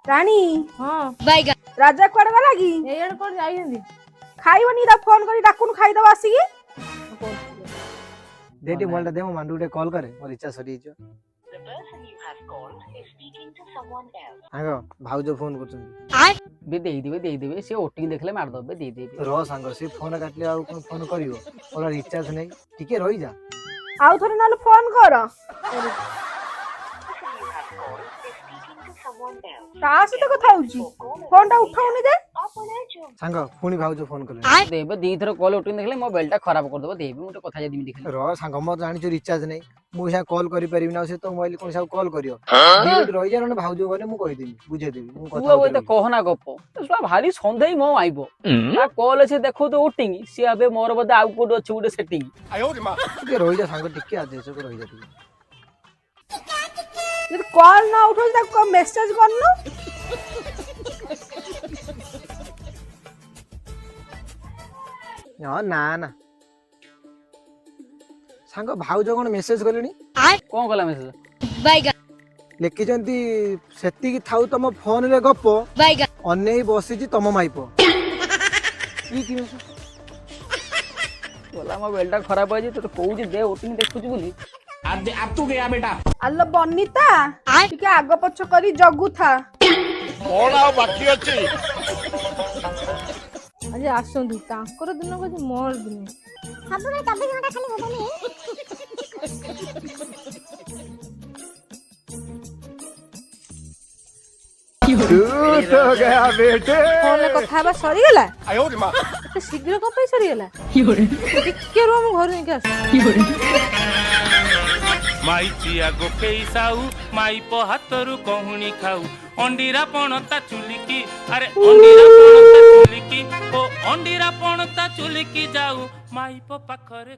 रानी हाँ बैगन राजा कुआडे गला कि एड़ कोड जाइंदी खाइबनी रा फोन करी डाकुन खाइ दबा आसी देटी मोबाइल दे मो मांडू टे कॉल करे मोर इच्छा सरी जो हां भाउजो फोन करछन बे देई देबे से ओटी देखले मार दबे देई देबे रो सांग से फोन काटले आ कोन फोन करिवो ओला रिचार्ज नै टिके रही जा आउ थोड़े नाले फोन कर ता से तो कथा होची फोन टा उठाउनी दे सांग पुनी भाउजो फोन करले देबे दी थरो कॉल ओटी देखले मोबाइल टा खराब कर दबे देबे मोटे कथा जदी देखले रो सांग म जानि जो रिचार्ज नै मु सा कॉल करि परिबि ना से तो मोबाइल कोन सा कॉल करियो दी रही जा न भाउजो गने मु कहि देबी बुझे देबी मु तू अब तो कहना गप सुआ भारी संदेही मो आइबो आ कॉल से देखो तो ओटिंग से अबे मोर बदे आउ कोड अछि उडे सेटिंग टिके रही जा सांग टिके आदेश को रही जा टिके जब कॉल ना उठो त मैसेज करनो ना ना सांग भाउजो कोन मेसेज करलेनी कोन कला मेसेज बैगन लेखिचंती सेति की थाउ तम फोन रे गप बैगन अन्नै बसी जी तम माइपो ई कि बोला मोबाइल टा खराब हो जे तो कहू जे दे ओटिंग देखु छी बोली अब तू गया बेटा अल्लो बन्नीता टिके आग पछ करी जगु था कोन आ बाकी अछि आज आसंदु तांकर दिन को मोर दिन सब में 24 घंटा खाली होबे टूट हो गया बेटे फोन ले कथा बा सरी गेला आयो रे मां तो शीघ्र को पे सरी गेला टिके रो हम घर नहीं के आस माई चिया गोकेई साऊ माई पो हातरू कहुणी खाऊ अंडीरा पणता चुलिकी अरे अंडीरा पणता चुलिकी ओ अंडीरा पणता चुलिकी जाऊ माई पो पाखरे